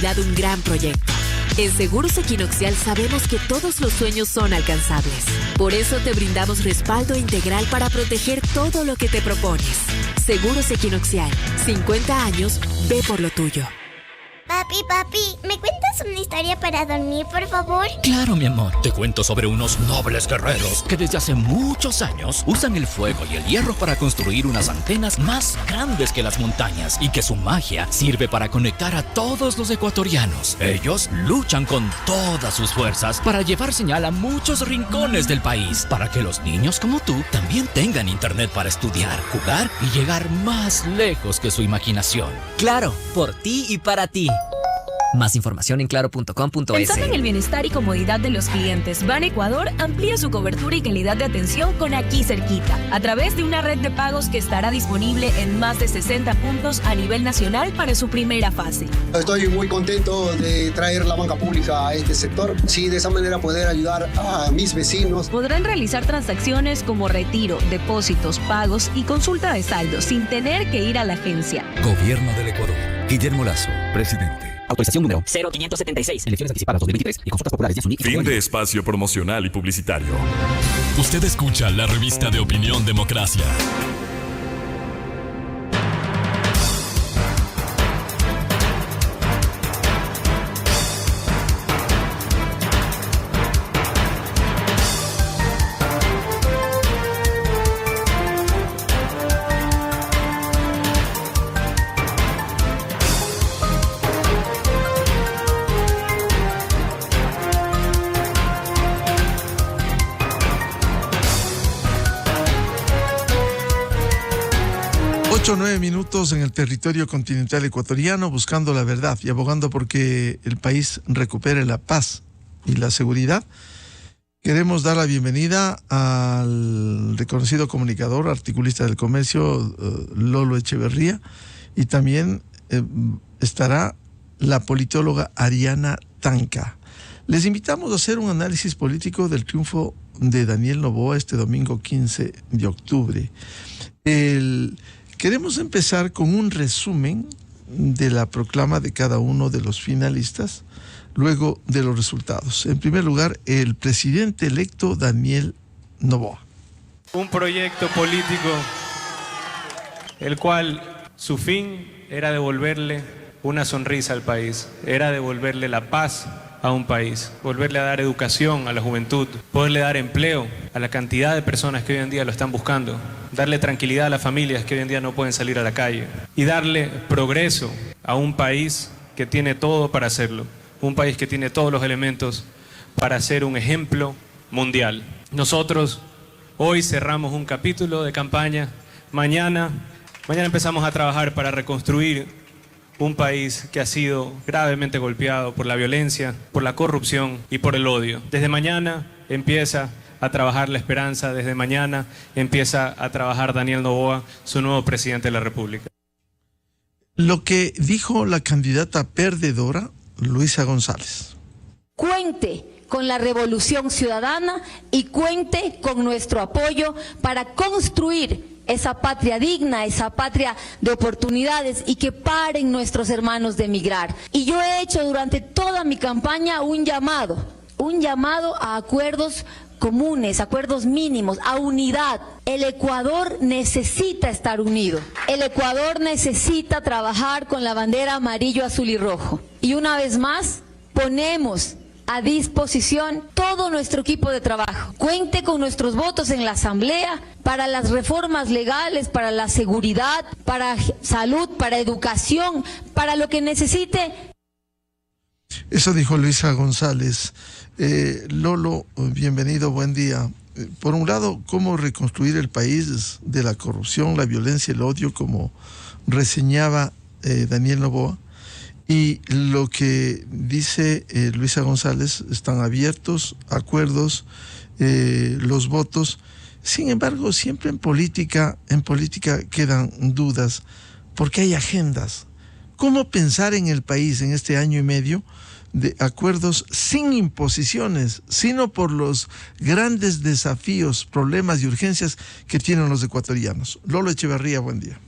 Un gran proyecto. En Seguros Equinoxial sabemos que todos los sueños son alcanzables. Por eso te brindamos respaldo integral para proteger todo lo que te propones. Seguros Equinoxial. 50 años, ve por lo tuyo. Papi, ¿me cuentas una historia para dormir, por favor? Claro, mi amor. Te cuento sobre unos nobles guerreros que desde hace muchos años usan el fuego y el hierro para construir unas antenas más grandes que las montañas y que su magia sirve para conectar a todos los ecuatorianos. Ellos luchan con todas sus fuerzas para llevar señal a muchos rincones del país, para que los niños como tú también tengan internet para estudiar, jugar y llegar más lejos que su imaginación. Claro, por ti y para ti. Más información en claro.com.es. Pensando en el bienestar y comodidad de los clientes, Ban Ecuador amplía su cobertura y calidad de atención con Aquí Cerquita, a través de una red de pagos que estará disponible en más de 60 puntos a nivel nacional para su primera fase. Estoy muy contento de traer la banca pública a este sector. Sí, de esa manera poder ayudar a mis vecinos. Podrán realizar transacciones como retiro, depósitos, pagos y consulta de saldo sin tener que ir a la agencia. Gobierno del Ecuador. Guillermo Lasso, presidente. Autorización número 0576. Elecciones anticipadas 2023 y consultas populares de Fin de espacio promocional y publicitario. Usted escucha la revista de opinión Democracia. Ocho o 9 minutos en el territorio continental ecuatoriano, buscando la verdad y abogando porque el país recupere la paz y la seguridad. Queremos dar la bienvenida al reconocido comunicador, articulista del comercio, Lolo Echeverría, y también estará la politóloga Ariana Tanca. Les invitamos a hacer un análisis político del triunfo de Daniel Noboa este domingo 15 de octubre. Queremos empezar con un resumen de la proclama de cada uno de los finalistas, luego de los resultados. En primer lugar, el presidente electo Daniel Noboa. Un proyecto político el cual su fin era devolverle una sonrisa al país, era devolverle la paz a un país, volverle a dar educación a la juventud, poderle dar empleo a la cantidad de personas que hoy en día lo están buscando, darle tranquilidad a las familias que hoy en día no pueden salir a la calle y darle progreso a un país que tiene todo para hacerlo, un país que tiene todos los elementos para ser un ejemplo mundial. Nosotros hoy cerramos un capítulo de campaña, mañana empezamos a trabajar para reconstruir un país que ha sido gravemente golpeado por la violencia, por la corrupción y por el odio. Desde mañana empieza a trabajar la esperanza, desde mañana empieza a trabajar Daniel Noboa, su nuevo presidente de la República. Lo que dijo la candidata perdedora, Luisa González. Cuente con la Revolución Ciudadana y cuente con nuestro apoyo para construir esa patria digna, esa patria de oportunidades y que paren nuestros hermanos de emigrar. Y yo he hecho durante toda mi campaña un llamado a acuerdos comunes, acuerdos mínimos, a unidad. El Ecuador necesita estar unido. El Ecuador necesita trabajar con la bandera amarillo, azul y rojo. Y una vez más, ponemos a disposición todo nuestro equipo de trabajo. Cuente con nuestros votos en la Asamblea para las reformas legales, para la seguridad, para salud, para educación, para lo que necesite. Eso dijo Luisa González. Lolo, bienvenido, buen día. Por un lado, ¿cómo reconstruir el país de la corrupción, la violencia, el odio, como reseñaba Daniel Noboa? Y lo que dice Luisa González, están abiertos, acuerdos, los votos. Sin embargo, siempre en política quedan dudas, porque hay agendas. ¿Cómo pensar en el país en este año y medio de acuerdos sin imposiciones, sino por los grandes desafíos, problemas y urgencias que tienen los ecuatorianos? Lolo Echeverría, buen día.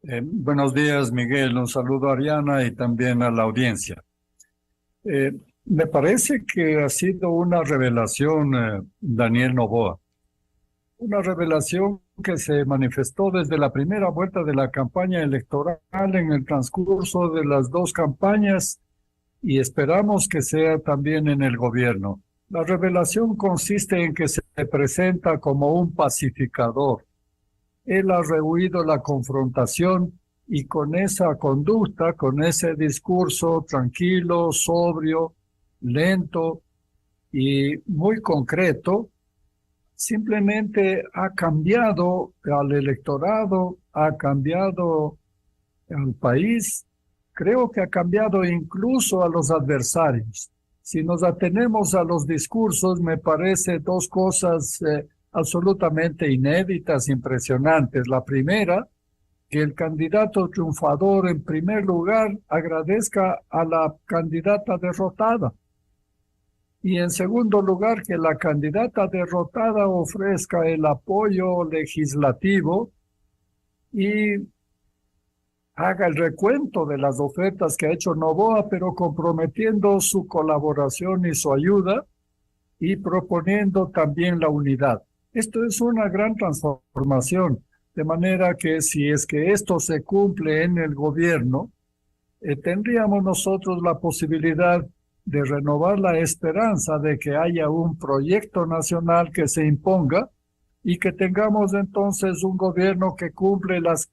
Buenos días, Miguel. Un saludo a Ariana y también a la audiencia. Me parece que ha sido una revelación, Daniel Noboa. Una revelación que se manifestó desde la primera vuelta de la campaña electoral en el transcurso de las dos campañas y esperamos que sea también en el gobierno. La revelación consiste en que se presenta como un pacificador. Él ha rehuido la confrontación y con esa conducta, con ese discurso tranquilo, sobrio, lento y muy concreto, simplemente ha cambiado al electorado, ha cambiado al país, creo que ha cambiado incluso a los adversarios. Si nos atenemos a los discursos, me parece dos cosas absolutamente inéditas, impresionantes. La primera, que el candidato triunfador en primer lugar agradezca a la candidata derrotada. Y en segundo lugar, que la candidata derrotada ofrezca el apoyo legislativo y haga el recuento de las ofertas que ha hecho Noboa, pero comprometiendo su colaboración y su ayuda y proponiendo también la unidad. Esto es una gran transformación, de manera que si es que esto se cumple en el gobierno, tendríamos nosotros la posibilidad de renovar la esperanza de que haya un proyecto nacional que se imponga y que tengamos entonces un gobierno que cumple las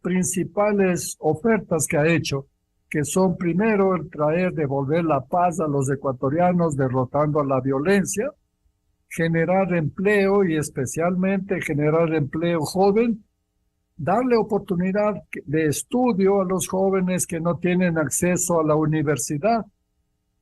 principales ofertas que ha hecho, que son primero el devolver la paz a los ecuatorianos derrotando a la violencia, generar empleo y especialmente generar empleo joven, darle oportunidad de estudio a los jóvenes que no tienen acceso a la universidad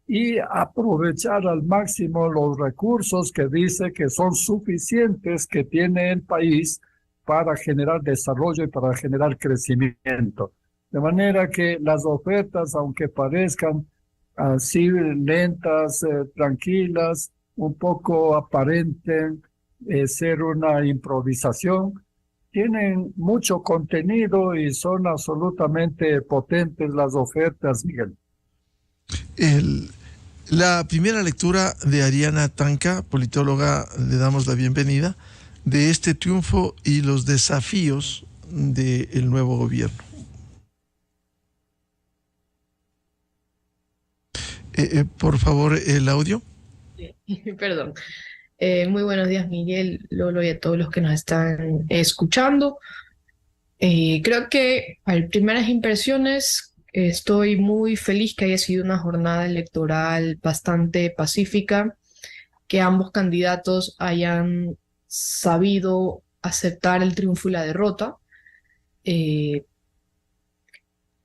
y aprovechar al máximo los recursos que dice que son suficientes que tiene el país para generar desarrollo y para generar crecimiento. De manera que las ofertas, aunque parezcan así lentas, tranquilas, un poco aparenten ser una improvisación, tienen mucho contenido y son absolutamente potentes las ofertas, Miguel. La primera lectura de Ariana Tanca, politóloga, le damos la bienvenida, de este triunfo y los desafíos del nuevo gobierno. Por favor, el audio. Perdón. Muy buenos días, Miguel, Lolo y a todos los que nos están escuchando. Creo que a primeras impresiones estoy muy feliz que haya sido una jornada electoral bastante pacífica, que ambos candidatos hayan sabido aceptar el triunfo y la derrota.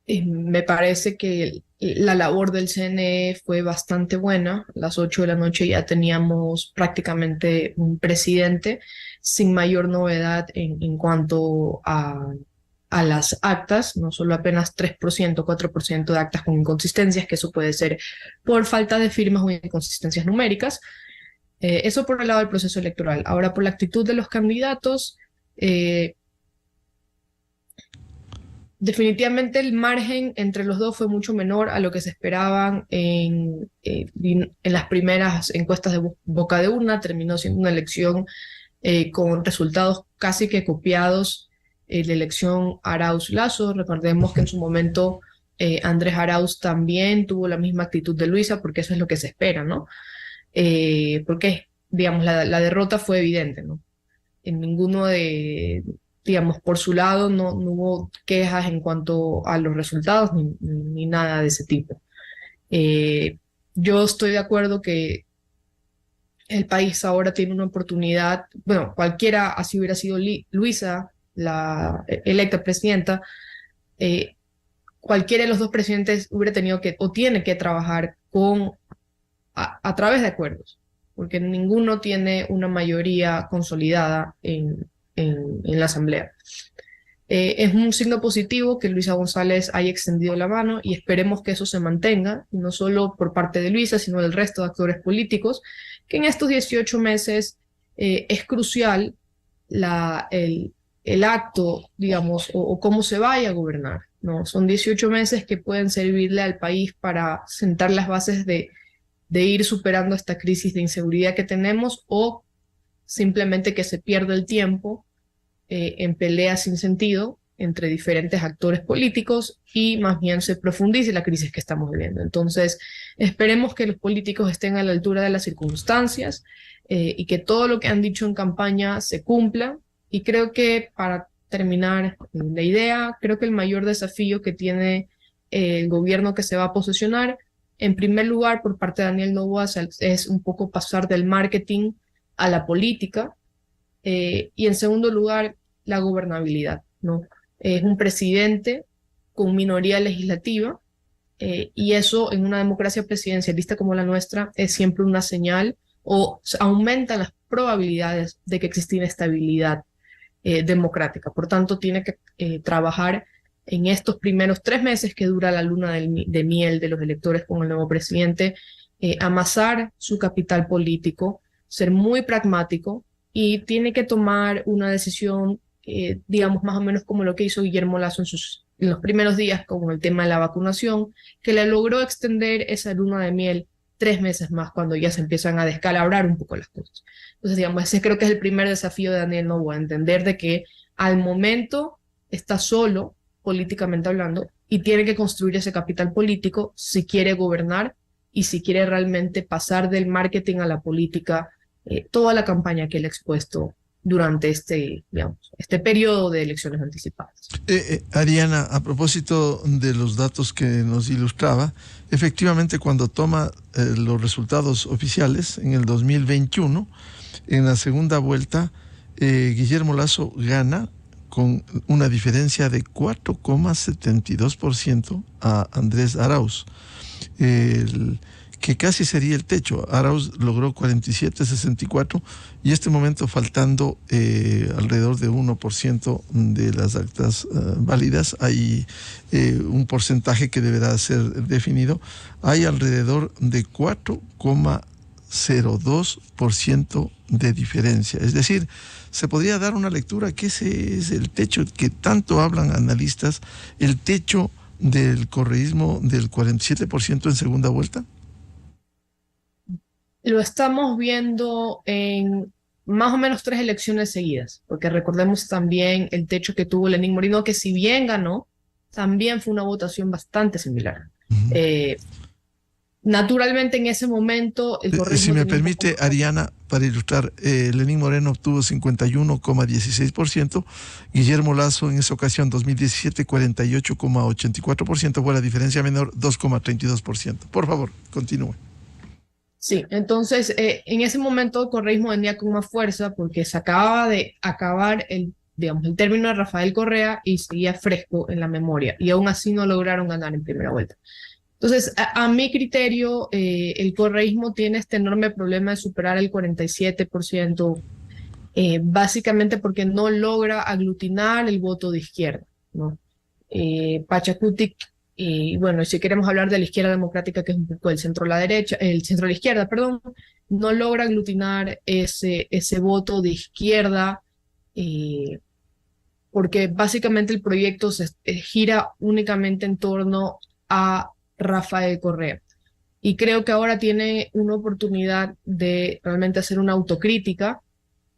Me parece que la labor del CNE fue bastante buena. A las 8 de la noche ya teníamos prácticamente un presidente sin mayor novedad en cuanto a las actas, no solo apenas 3%, 4% de actas con inconsistencias, que eso puede ser por falta de firmas o inconsistencias numéricas. Eso por el lado del proceso electoral. Ahora, por la actitud de los candidatos, definitivamente el margen entre los dos fue mucho menor a lo que se esperaban en las primeras encuestas de boca de urna. Terminó siendo una elección con resultados casi que copiados de la elección Arauz-Lasso. Recordemos que en su momento Andrés Arauz también tuvo la misma actitud de Luisa, porque eso es lo que se espera, ¿no? Porque, digamos, la derrota fue evidente, ¿no? En ninguno digamos, por su lado no hubo quejas en cuanto a los resultados ni nada de ese tipo. Yo estoy de acuerdo que el país ahora tiene una oportunidad, bueno, cualquiera, así hubiera sido Luisa, la electa presidenta, cualquiera de los dos presidentes hubiera tenido que, o tiene que trabajar a través de acuerdos, porque ninguno tiene una mayoría consolidada en la Asamblea. Es un signo positivo que Luisa González haya extendido la mano y esperemos que eso se mantenga, no solo por parte de Luisa, sino del resto de actores políticos, que en estos 18 meses es crucial el acto, digamos, o cómo se vaya a gobernar, ¿no? Son 18 meses que pueden servirle al país para sentar las bases de ir superando esta crisis de inseguridad que tenemos, o simplemente que se pierda el tiempo en peleas sin sentido entre diferentes actores políticos y más bien se profundice la crisis que estamos viviendo. Entonces, esperemos que los políticos estén a la altura de las circunstancias y que todo lo que han dicho en campaña se cumpla. Y creo que, para terminar la idea, creo que el mayor desafío que tiene el gobierno que se va a posesionar, en primer lugar, por parte de Daniel Noboa, es un poco pasar del marketing a la política, y en segundo lugar, la gobernabilidad, ¿no? Es un presidente con minoría legislativa, y eso en una democracia presidencialista como la nuestra es siempre una señal, o aumenta las probabilidades de que exista inestabilidad democrática. Por tanto, tiene que trabajar en estos primeros 3 meses que dura la luna de miel de los electores con el nuevo presidente, amasar su capital político, ser muy pragmático, y tiene que tomar una decisión, digamos, más o menos como lo que hizo Guillermo Lasso en los primeros días con el tema de la vacunación, que le logró extender esa luna de miel 3 meses más cuando ya se empiezan a descalabrar un poco las cosas. Entonces, digamos, ese creo que es el primer desafío de Daniel Noboa, entender de que al momento está solo, políticamente hablando, y tiene que construir ese capital político si quiere gobernar y si quiere realmente pasar del marketing a la política, toda la campaña que él ha expuesto durante este periodo de elecciones anticipadas. Ariana, a propósito de los datos que nos ilustraba, efectivamente cuando toma los resultados oficiales en el 2021, en la segunda vuelta, Guillermo Lasso gana con una diferencia de 4,72% a Andrés Arauz, que casi sería el techo. Arauz logró 47,64 y este momento faltando alrededor de 1% de las actas válidas. Hay un porcentaje que deberá ser definido. Hay alrededor de 4,02% de diferencia. Es decir, se podría dar una lectura que ese es el techo que tanto hablan analistas, el techo del correísmo del 47% en segunda vuelta. Lo estamos viendo en más o menos 3 elecciones seguidas, porque recordemos también el techo que tuvo Lenín Moreno, que si bien ganó, también fue una votación bastante similar. Naturalmente, en ese momento, el correísmo... Si me permite, Ariana, para ilustrar, Lenín Moreno obtuvo 51,16%, Guillermo Lasso en esa ocasión, 2017, 48,84%, fue la diferencia menor, 2,32%. Por favor, continúe. Sí, entonces en ese momento el correísmo venía con más fuerza porque se acababa de acabar el término de Rafael Correa y seguía fresco en la memoria, y aún así no lograron ganar en primera vuelta. Entonces, a mi criterio, el correísmo tiene este enorme problema de superar el 47%, básicamente porque no logra aglutinar el voto de izquierda, ¿no? Pachacutic, y bueno, si queremos hablar de la izquierda democrática, que es un poco el centro a la derecha, el centro a la izquierda, perdón, no logra aglutinar ese voto de izquierda, porque básicamente el proyecto se gira únicamente en torno a Rafael Correa. Y creo que ahora tiene una oportunidad de realmente hacer una autocrítica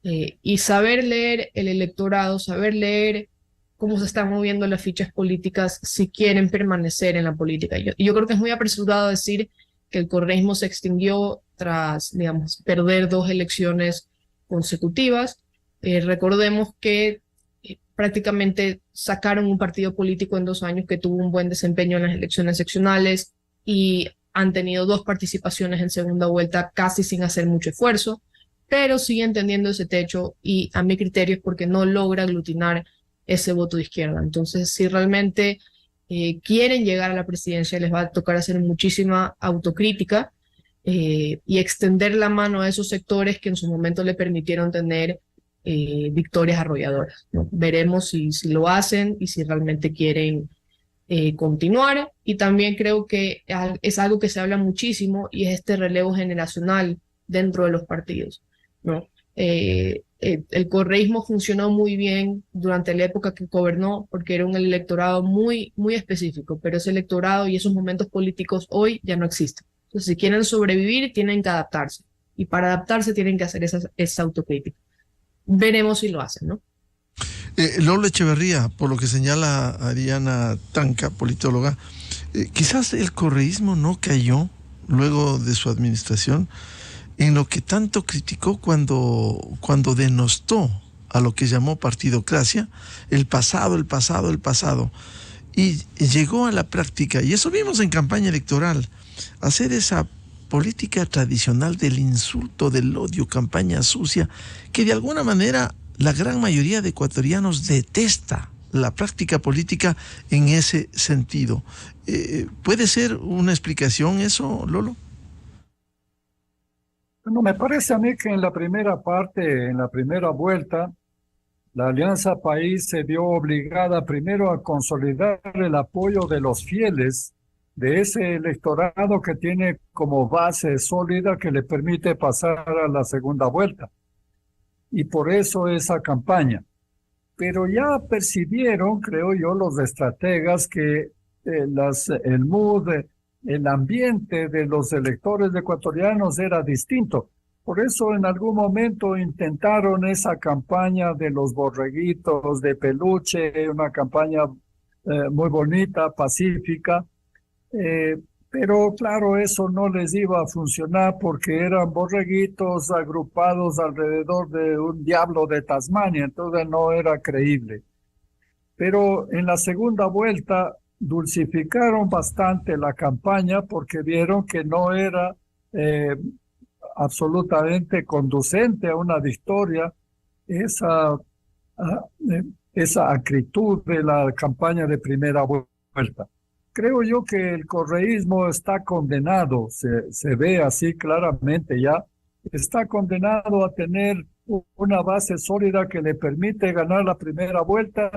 y saber leer el electorado, saber leer cómo se están moviendo las fichas políticas si quieren permanecer en la política. Yo creo que es muy apresurado decir que el correísmo se extinguió tras, digamos, perder 2 elecciones consecutivas. Recordemos que prácticamente sacaron un partido político en 2 años que tuvo un buen desempeño en las elecciones seccionales y han tenido 2 participaciones en segunda vuelta casi sin hacer mucho esfuerzo, pero siguen teniendo ese techo, y a mi criterio es porque no logra aglutinar ese voto de izquierda. Entonces, si realmente quieren llegar a la presidencia, les va a tocar hacer muchísima autocrítica y extender la mano a esos sectores que en su momento le permitieron tener victorias arrolladoras, ¿no? Veremos si lo hacen y si realmente quieren continuar. Y también creo que es algo que se habla muchísimo, y es este relevo generacional dentro de los partidos, ¿no? El correísmo funcionó muy bien durante la época que gobernó porque era un electorado muy, muy específico, pero ese electorado y esos momentos políticos hoy ya no existen. Entonces, si quieren sobrevivir, tienen que adaptarse. Y para adaptarse tienen que hacer esa autocrítica. Veremos si lo hacen, ¿no? Lolo Echeverría, por lo que señala Ariana Tanca, politóloga, quizás el correísmo no cayó luego de su administración en lo que tanto criticó cuando denostó a lo que llamó partidocracia, el pasado, y llegó a la práctica, y eso vimos en campaña electoral, hacer esa política tradicional del insulto, del odio, campaña sucia, que de alguna manera la gran mayoría de ecuatorianos detesta la práctica política en ese sentido. ¿Puede ser una explicación eso, Lolo? Bueno, me parece a mí que en la primera parte, en la primera vuelta, la Alianza País se vio obligada primero a consolidar el apoyo de los fieles de ese electorado que tiene como base sólida que le permite pasar a la segunda vuelta. Y por eso esa campaña. Pero ya percibieron, creo yo, los estrategas que el mood, el ambiente de los electores ecuatorianos era distinto. Por eso en algún momento intentaron esa campaña de los borreguitos de peluche, una campaña muy bonita, pacífica, pero claro, eso no les iba a funcionar porque eran borreguitos agrupados alrededor de un diablo de Tasmania, entonces no era creíble. Pero en la segunda vuelta dulcificaron bastante la campaña porque vieron que no era absolutamente conducente a una victoria esa acritud de la campaña de primera vuelta. Creo yo que el correísmo está condenado, se ve así claramente ya, está condenado a tener una base sólida que le permite ganar la primera vuelta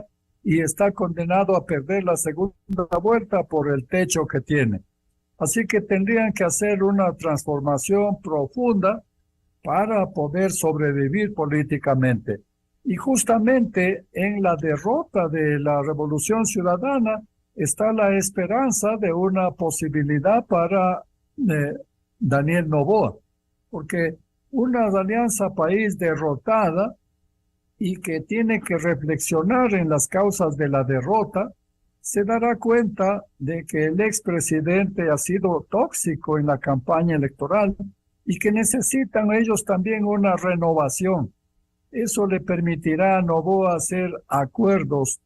y está condenado a perder la segunda vuelta por el techo que tiene. Así que tendrían que hacer una transformación profunda para poder sobrevivir políticamente. Y justamente en la derrota de la Revolución Ciudadana está la esperanza de una posibilidad para Daniel Noboa, porque una Alianza País derrotada y que tiene que reflexionar en las causas de la derrota, se dará cuenta de que el expresidente ha sido tóxico en la campaña electoral y que necesitan ellos también una renovación. Eso le permitirá a Noboa hacer acuerdos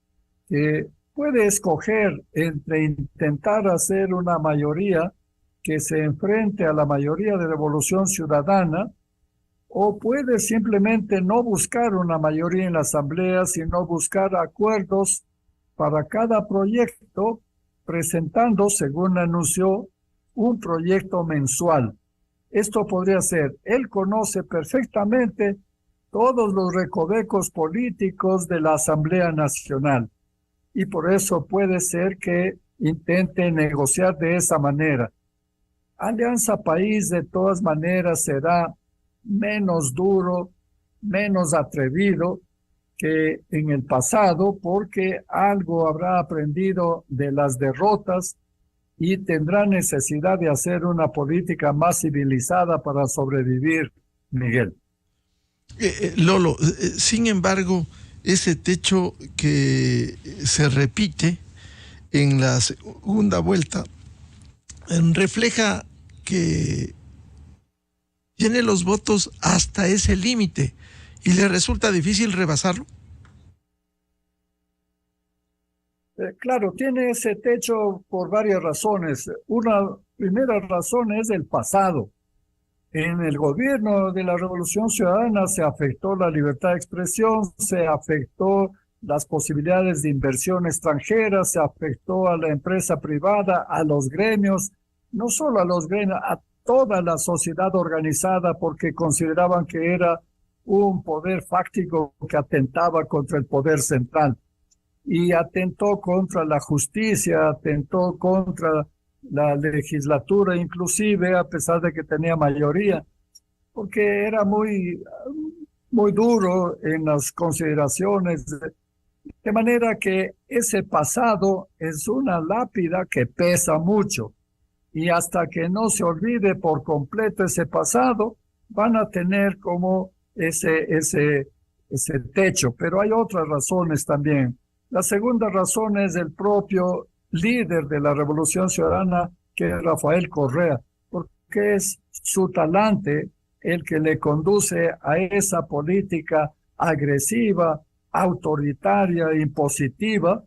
que puede escoger entre intentar hacer una mayoría que se enfrente a la mayoría de Revolución Ciudadana o puede simplemente no buscar una mayoría en la Asamblea, sino buscar acuerdos para cada proyecto, presentando, según anunció, un proyecto mensual. Esto podría ser, él conoce perfectamente todos los recovecos políticos de la Asamblea Nacional y por eso puede ser que intente negociar de esa manera. Alianza País de todas maneras será menos duro, menos atrevido que en el pasado porque algo habrá aprendido de las derrotas y tendrá necesidad de hacer una política más civilizada para sobrevivir, Miguel. Lolo, sin embargo, ese techo que se repite en la segunda vuelta refleja que tiene los votos hasta ese límite y le resulta difícil rebasarlo. Claro, tiene ese techo por varias razones. Una primera razón es el pasado. En el gobierno de la Revolución Ciudadana se afectó la libertad de expresión, se afectó las posibilidades de inversión extranjera, se afectó a la empresa privada, a los gremios, no solo a los gremios, a toda la sociedad organizada porque consideraban que era un poder fáctico que atentaba contra el poder central. Y atentó contra la justicia, atentó contra la legislatura inclusive, a pesar de que tenía mayoría, porque era muy muy duro en las consideraciones, de manera que ese pasado es una lápida que pesa mucho, y hasta que no se olvide por completo ese pasado, van a tener como ese techo. Pero hay otras razones también. La segunda razón es el propio líder de la Revolución Ciudadana, que es Rafael Correa, porque es su talante el que le conduce a esa política agresiva, autoritaria, impositiva,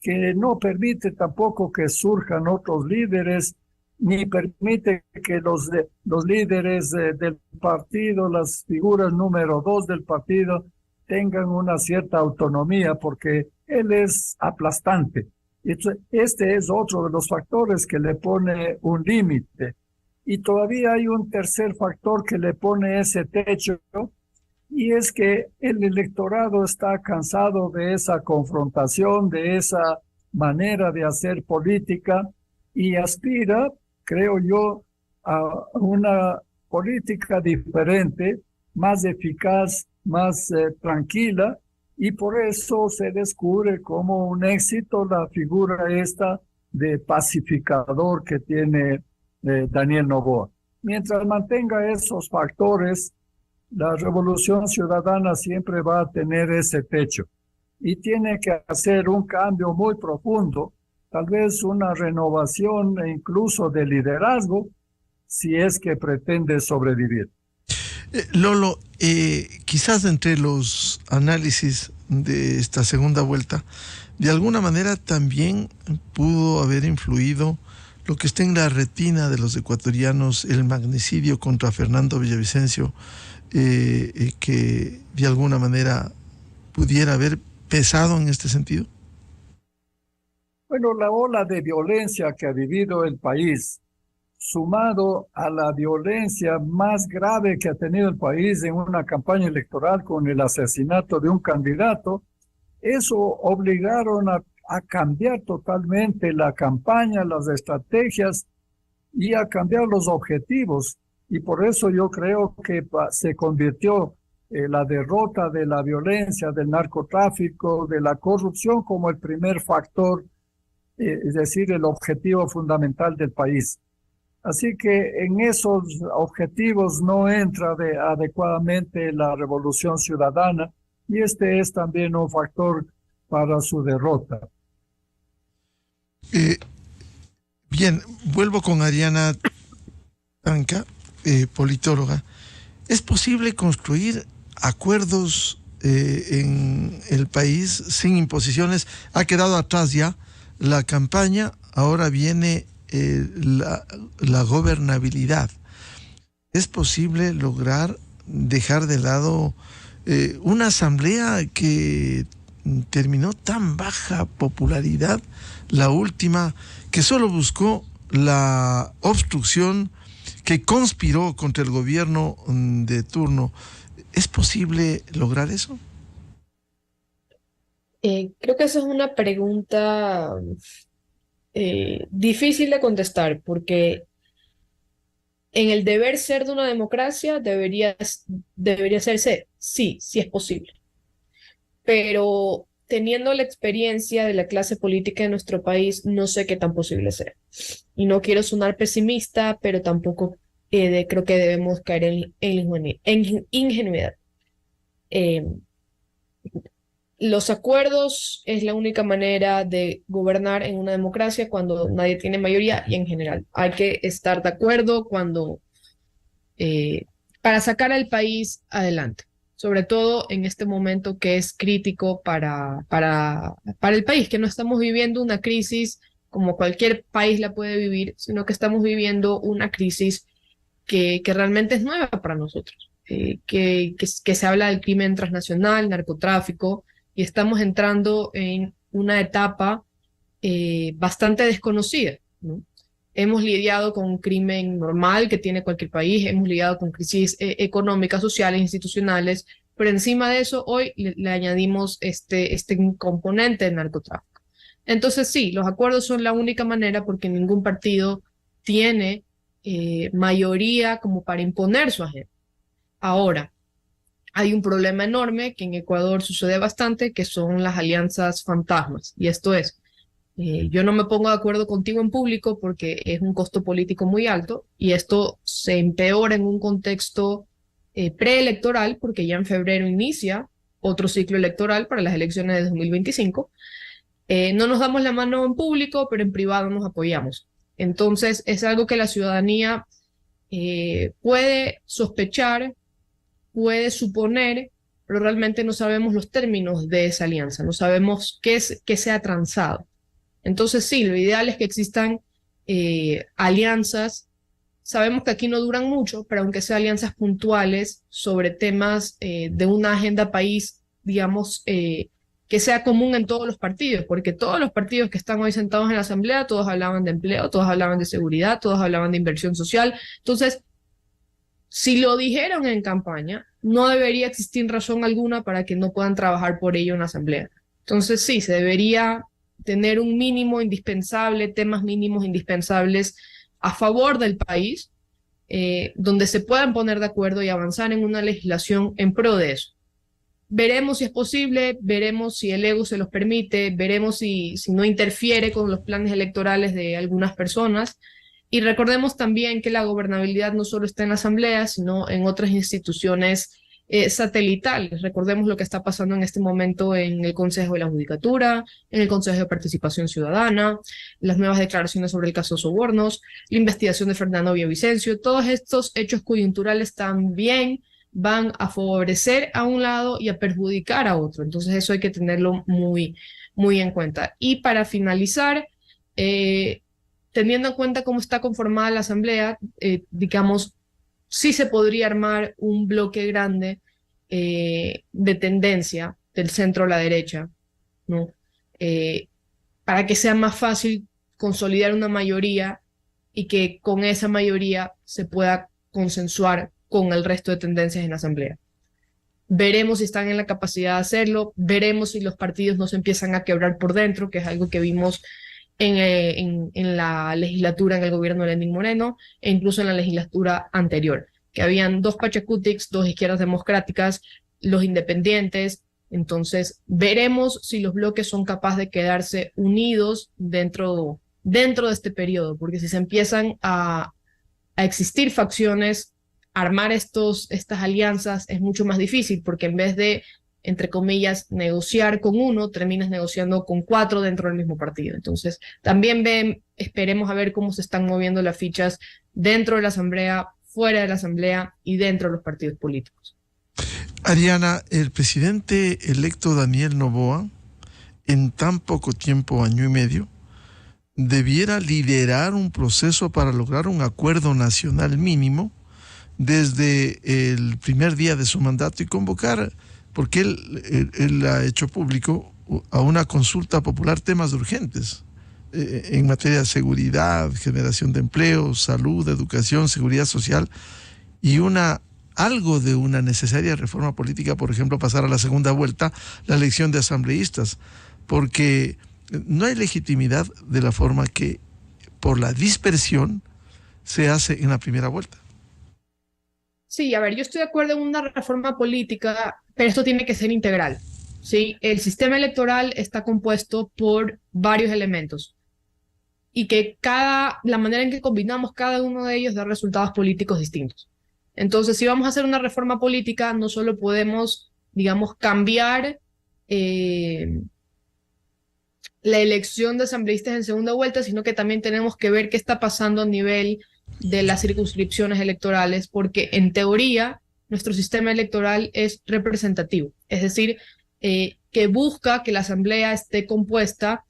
que no permite tampoco que surjan otros líderes, ni permite que los líderes del partido, las figuras número 2 del partido, tengan una cierta autonomía, porque él es aplastante. Este es otro de los factores que le pone un límite. Y todavía hay un tercer factor que le pone ese techo, y es que el electorado está cansado de esa confrontación, de esa manera de hacer política, y aspira, creo yo, a una política diferente, más eficaz, más tranquila, y por eso se descubre como un éxito la figura esta de pacificador que tiene Daniel Noboa. Mientras mantenga esos factores, la Revolución Ciudadana siempre va a tener ese techo, y tiene que hacer un cambio muy profundo, tal vez una renovación incluso de liderazgo, si es que pretende sobrevivir. Lolo, quizás entre los análisis de esta segunda vuelta, de alguna manera también pudo haber influido lo que está en la retina de los ecuatorianos, el magnicidio contra Fernando Villavicencio, que de alguna manera pudiera haber pesado en este sentido. Bueno, la ola de violencia que ha vivido el país, sumado a la violencia más grave que ha tenido el país en una campaña electoral con el asesinato de un candidato, eso obligaron a cambiar totalmente la campaña, las estrategias, y a cambiar los objetivos. Y por eso yo creo que se convirtió la derrota de la violencia, del narcotráfico, de la corrupción como el primer factor, es decir, el objetivo fundamental del país. Así que en esos objetivos no entra adecuadamente la Revolución Ciudadana, y este es también un factor para su derrota. Bien, vuelvo con Ariana Tanca, politóloga. ¿Es posible construir acuerdos en el país sin imposiciones? Ha quedado atrás ya la campaña, ahora viene la gobernabilidad. ¿Es posible lograr dejar de lado una asamblea que terminó tan baja popularidad, la última, que solo buscó la obstrucción, que conspiró contra el gobierno de turno? ¿Es posible lograr eso? Creo que esa es una pregunta difícil de contestar, porque en el deber ser de una democracia debería serse sí es posible. Pero teniendo la experiencia de la clase política de nuestro país, no sé qué tan posible sea. Y no quiero sonar pesimista, pero tampoco creo que debemos caer en ingenuidad. Los acuerdos es la única manera de gobernar en una democracia cuando nadie tiene mayoría, y en general hay que estar de acuerdo para sacar al país adelante, sobre todo en este momento que es crítico para el país, que no estamos viviendo una crisis como cualquier país la puede vivir, sino que estamos viviendo una crisis que realmente es nueva para nosotros, que se habla del crimen transnacional, narcotráfico, y estamos entrando en una etapa bastante desconocida, ¿no? Hemos lidiado con un crimen normal que tiene cualquier país, hemos lidiado con crisis económicas, sociales, institucionales, pero encima de eso hoy le añadimos este componente del narcotráfico. Entonces sí, los acuerdos son la única manera, porque ningún partido tiene mayoría como para imponer su agenda. Ahora, hay un problema enorme que en Ecuador sucede bastante, que son las alianzas fantasmas. Y esto es, yo no me pongo de acuerdo contigo en público porque es un costo político muy alto y esto se empeora en un contexto preelectoral porque ya en febrero inicia otro ciclo electoral para las elecciones de 2025. No nos damos la mano en público, pero en privado nos apoyamos. Entonces es algo que la ciudadanía puede sospechar, puede suponer, pero realmente no sabemos los términos de esa alianza, no sabemos qué se ha transado. Entonces sí, lo ideal es que existan alianzas. Sabemos que aquí no duran mucho, pero aunque sean alianzas puntuales sobre temas de una agenda país, digamos, que sea común en todos los partidos, porque todos los partidos que están hoy sentados en la Asamblea, todos hablaban de empleo, todos hablaban de seguridad, todos hablaban de inversión social. Entonces, si lo dijeron en campaña, no debería existir razón alguna para que no puedan trabajar por ello en la Asamblea. Entonces sí, se debería tener un mínimo indispensable, temas mínimos indispensables a favor del país, donde se puedan poner de acuerdo y avanzar en una legislación en pro de eso. Veremos si es posible, veremos si el ego se los permite, veremos si no interfiere con los planes electorales de algunas personas. Y recordemos también que la gobernabilidad no solo está en la Asamblea, sino en otras instituciones satelitales. Recordemos lo que está pasando en este momento en el Consejo de la Judicatura, en el Consejo de Participación Ciudadana, las nuevas declaraciones sobre el caso Sobornos, la investigación de Fernando Villavicencio. Todos estos hechos coyunturales también van a favorecer a un lado y a perjudicar a otro. Entonces eso hay que tenerlo muy, muy en cuenta. Y para finalizar, teniendo en cuenta cómo está conformada la Asamblea, digamos, sí se podría armar un bloque grande de tendencia del centro a la derecha, ¿no? Para que sea más fácil consolidar una mayoría y que con esa mayoría se pueda consensuar con el resto de tendencias en la Asamblea. Veremos si están en la capacidad de hacerlo, veremos si los partidos no se empiezan a quebrar por dentro, que es algo que vimos en la legislatura, en el gobierno de Lenín Moreno, e incluso en la legislatura anterior, que habían dos Pachacútics, dos izquierdas democráticas, los independientes. Entonces, veremos si los bloques son capaces de quedarse unidos dentro de este periodo, porque si se empiezan a existir facciones, armar estas alianzas es mucho más difícil, porque en vez de, entre comillas, negociar con uno, terminas negociando con 4 dentro del mismo partido. Entonces, también esperemos a ver cómo se están moviendo las fichas dentro de la Asamblea, fuera de la Asamblea y dentro de los partidos políticos. Ariana, el presidente electo Daniel Noboa, en tan poco tiempo, año y medio, debiera liderar un proceso para lograr un acuerdo nacional mínimo desde el primer día de su mandato y convocar, porque él ha hecho público, a una consulta popular temas urgentes en materia de seguridad, generación de empleo, salud, educación, seguridad social y algo de una necesaria reforma política, por ejemplo, pasar a la segunda vuelta la elección de asambleístas, porque no hay legitimidad de la forma que por la dispersión se hace en la primera vuelta. Sí, a ver, yo estoy de acuerdo en una reforma política, pero esto tiene que ser integral, ¿sí? El sistema electoral está compuesto por varios elementos y que la manera en que combinamos cada uno de ellos da resultados políticos distintos. Entonces, si vamos a hacer una reforma política, no solo podemos, digamos, cambiar la elección de asambleístas en segunda vuelta, sino que también tenemos que ver qué está pasando a nivel de las circunscripciones electorales, porque en teoría nuestro sistema electoral es representativo, es decir, que busca que la asamblea esté compuesta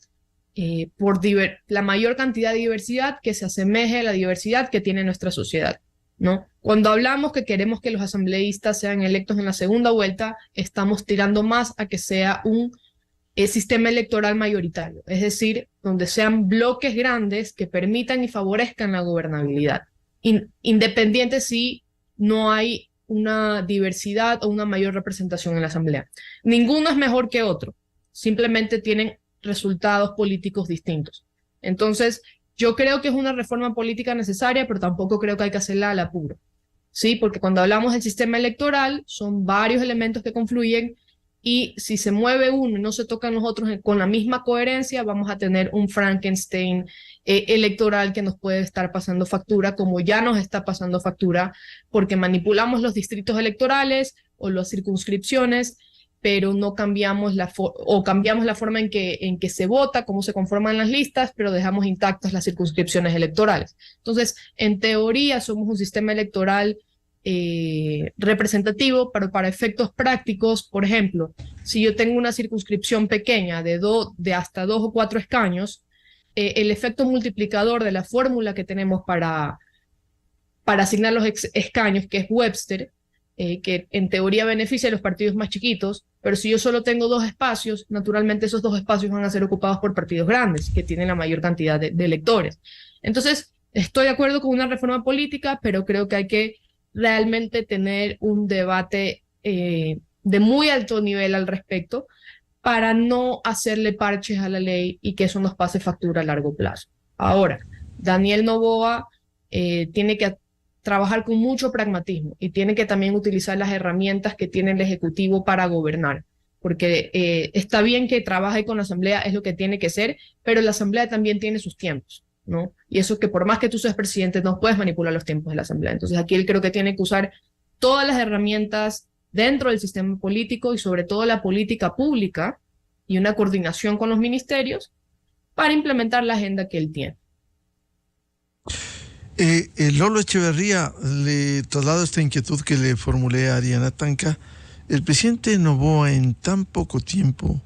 por la mayor cantidad de diversidad que se asemeje a la diversidad que tiene nuestra sociedad, ¿no? Cuando hablamos que queremos que los asambleístas sean electos en la segunda vuelta, estamos tirando más a que sea un sistema electoral mayoritario, es decir, donde sean bloques grandes que permitan y favorezcan la gobernabilidad, independiente si no hay una diversidad o una mayor representación en la asamblea. Ninguno es mejor que otro, simplemente tienen resultados políticos distintos. Entonces, yo creo que es una reforma política necesaria, pero tampoco creo que hay que hacerla al apuro. ¿sí? Porque cuando hablamos del sistema electoral, son varios elementos que confluyen y si se mueve uno y no se tocan los otros con la misma coherencia, vamos a tener un Frankenstein electoral que nos puede estar pasando factura, como ya nos está pasando factura, porque manipulamos los distritos electorales o las circunscripciones, pero no cambiamos cambiamos la forma en que se vota, cómo se conforman las listas, pero dejamos intactas las circunscripciones electorales. Entonces, en teoría, somos un sistema electoral representativo, pero para efectos prácticos, por ejemplo, si yo tengo una circunscripción pequeña de hasta 2 o 4 escaños, el efecto multiplicador de la fórmula que tenemos para asignar los escaños, que es Webster, que en teoría beneficia a los partidos más chiquitos, pero si yo solo tengo 2 espacios, naturalmente esos 2 espacios van a ser ocupados por partidos grandes, que tienen la mayor cantidad de electores. Entonces, estoy de acuerdo con una reforma política, pero creo que hay que realmente tener un debate de muy alto nivel al respecto para no hacerle parches a la ley y que eso nos pase factura a largo plazo. Ahora, Daniel Noboa tiene que trabajar con mucho pragmatismo y tiene que también utilizar las herramientas que tiene el Ejecutivo para gobernar, porque está bien que trabaje con la Asamblea, es lo que tiene que ser, pero la Asamblea también tiene sus tiempos, ¿no? Y eso que por más que tú seas presidente, no puedes manipular los tiempos de la Asamblea. Entonces aquí él creo que tiene que usar todas las herramientas dentro del sistema político y sobre todo la política pública y una coordinación con los ministerios para implementar la agenda que él tiene. Lolo Echeverría, le traslado esta inquietud que le formulé a Ariana Tanca. El presidente Noboa en tan poco tiempo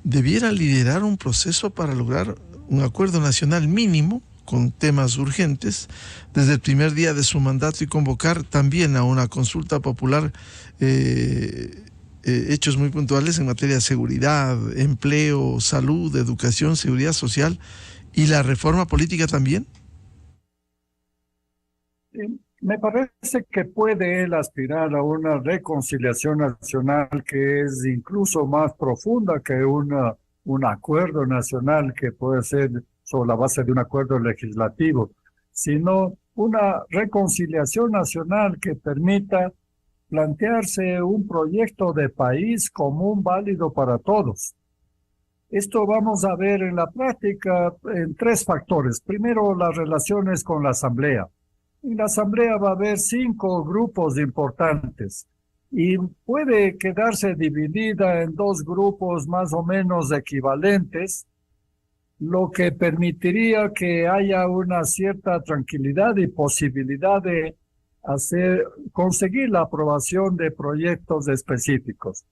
debiera liderar un proceso para lograr un acuerdo nacional mínimo con temas urgentes desde el primer día de su mandato y convocar también a una consulta popular, hechos muy puntuales en materia de seguridad, empleo, salud, educación, seguridad social y la reforma política también. Me parece que puede él aspirar a una reconciliación nacional que es incluso más profunda que un acuerdo nacional que puede ser sobre la base de un acuerdo legislativo, sino una reconciliación nacional que permita plantearse un proyecto de país común válido para todos. Esto vamos a ver en la práctica en 3 factores. Primero, las relaciones con la Asamblea. En la Asamblea va a haber 5 grupos importantes y puede quedarse dividida en 2 grupos más o menos equivalentes, lo que permitiría que haya una cierta tranquilidad y posibilidad de conseguir la aprobación de proyectos específicos.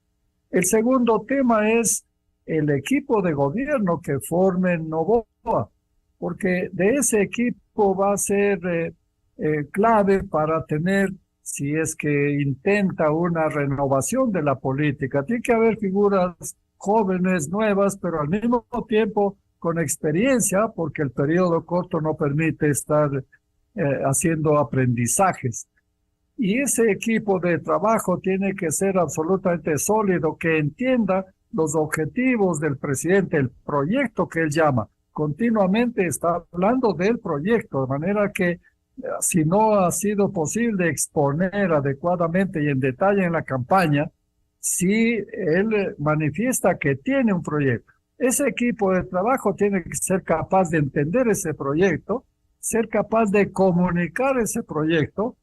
El segundo tema es el equipo de gobierno que forme Noboa, porque de ese equipo va a ser clave para tener, si es que intenta una renovación de la política. Tiene que haber figuras jóvenes, nuevas, pero al mismo tiempo con experiencia, porque el periodo corto no permite estar haciendo aprendizajes. Y ese equipo de trabajo tiene que ser absolutamente sólido, que entienda los objetivos del presidente, el proyecto que él llama. Continuamente está hablando del proyecto, de manera que si no ha sido posible exponer adecuadamente y en detalle en la campaña, si él manifiesta que tiene un proyecto, ese equipo de trabajo tiene que ser capaz de entender ese proyecto, ser capaz de comunicar ese proyecto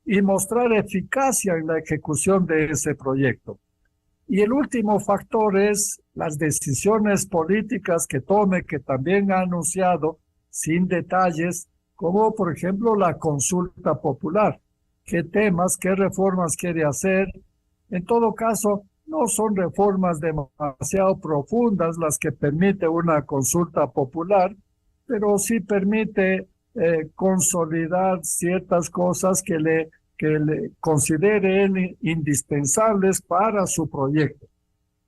y mostrar eficacia en la ejecución de ese proyecto. Y el último factor es las decisiones políticas que tome, que también ha anunciado sin detalles, como por ejemplo la consulta popular. ¿Qué temas, qué reformas quiere hacer? En todo caso, no son reformas demasiado profundas las que permite una consulta popular, pero sí permite consolidar ciertas cosas que le considere él indispensables para su proyecto.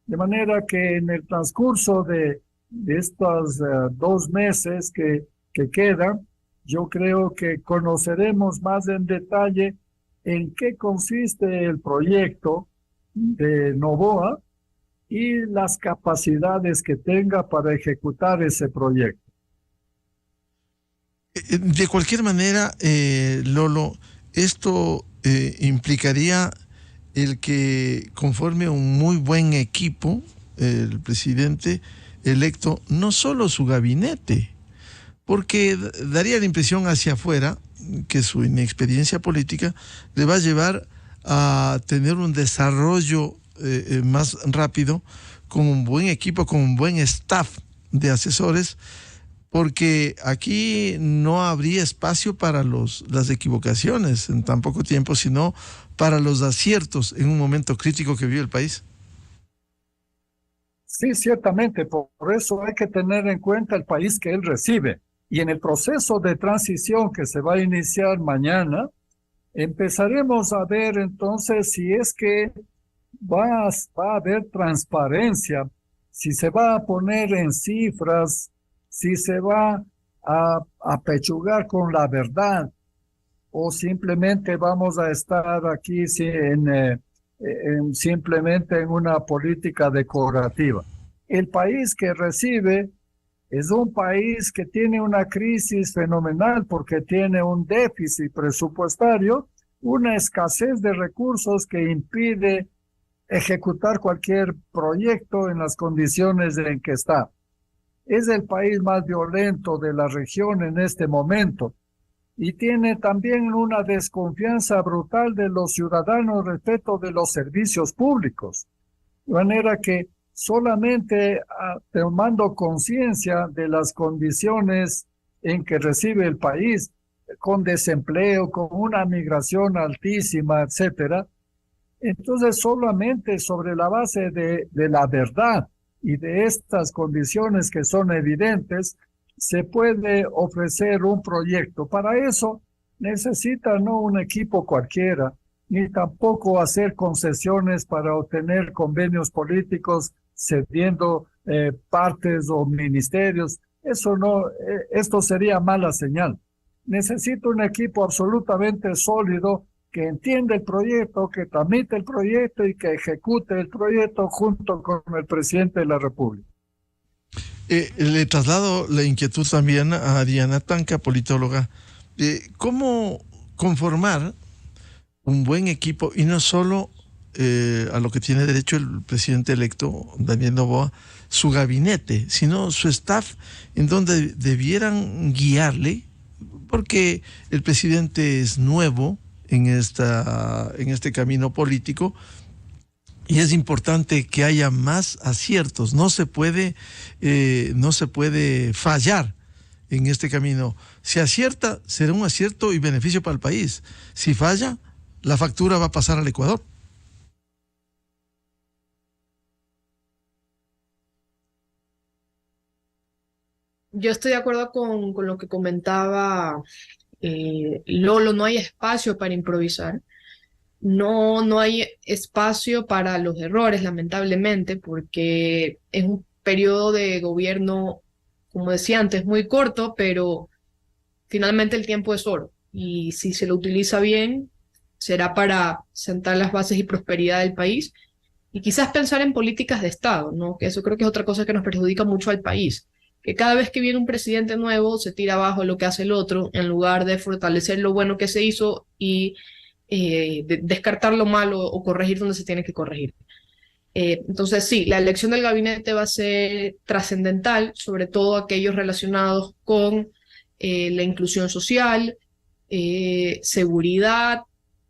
De manera que en el transcurso de estos 2 meses que quedan, yo creo que conoceremos más en detalle en qué consiste el proyecto de Noboa y las capacidades que tenga para ejecutar ese proyecto. De cualquier manera, Lolo, esto implicaría el que conforme un muy buen equipo, el presidente electo, no solo su gabinete, porque daría la impresión hacia afuera que su inexperiencia política le va a llevar a tener un desarrollo más rápido, con un buen equipo, con un buen staff de asesores, porque aquí no habría espacio para las equivocaciones en tan poco tiempo, sino para los aciertos en un momento crítico que vive el país. Sí, ciertamente, por eso hay que tener en cuenta el país que él recibe. Y en el proceso de transición que se va a iniciar mañana, empezaremos a ver entonces si es que va a haber transparencia, si se va a poner en cifras, si se va a apechugar con la verdad, o simplemente vamos a estar aquí simplemente en una política decorativa. El país que recibe es un país que tiene una crisis fenomenal porque tiene un déficit presupuestario, una escasez de recursos que impide ejecutar cualquier proyecto en las condiciones en que está. Es el país más violento de la región en este momento y tiene también una desconfianza brutal de los ciudadanos respecto de los servicios públicos. De manera que solamente tomando conciencia de las condiciones en que recibe el país, con desempleo, con una migración altísima, etcétera, entonces solamente sobre la base de la verdad y de estas condiciones que son evidentes, se puede ofrecer un proyecto. Para eso necesita no un equipo cualquiera, ni tampoco hacer concesiones para obtener convenios políticos cediendo partes o ministerios. Eso no, esto sería mala señal. Necesita un equipo absolutamente sólido que entienda el proyecto, que tramite el proyecto y que ejecute el proyecto junto con el presidente de la República. Le traslado la inquietud también a Diana Tanca, politóloga. ¿Cómo conformar un buen equipo y no solo a lo que tiene derecho el presidente electo, Daniel Noboa, su gabinete, sino su staff, en donde debieran guiarle, porque el presidente es nuevo en este camino político y es importante que haya más aciertos. No se puede fallar en este camino. Si acierta, será un acierto y beneficio para el país. Si falla, la factura va a pasar al Ecuador. Yo estoy de acuerdo con lo que comentaba Lolo. No hay espacio para improvisar. No hay espacio para los errores, lamentablemente, porque es un periodo de gobierno, como decía antes, muy corto, pero finalmente el tiempo es oro. Y si se lo utiliza bien, será para sentar las bases y prosperidad del país. Y quizás pensar en políticas de Estado, ¿no? Que eso creo que es otra cosa que nos perjudica mucho al país. Que cada vez que viene un presidente nuevo se tira abajo lo que hace el otro, en lugar de fortalecer lo bueno que se hizo y descartar lo malo o corregir donde se tiene que corregir. Entonces sí, la elección del gabinete va a ser trascendental, sobre todo aquellos relacionados con la inclusión social, seguridad,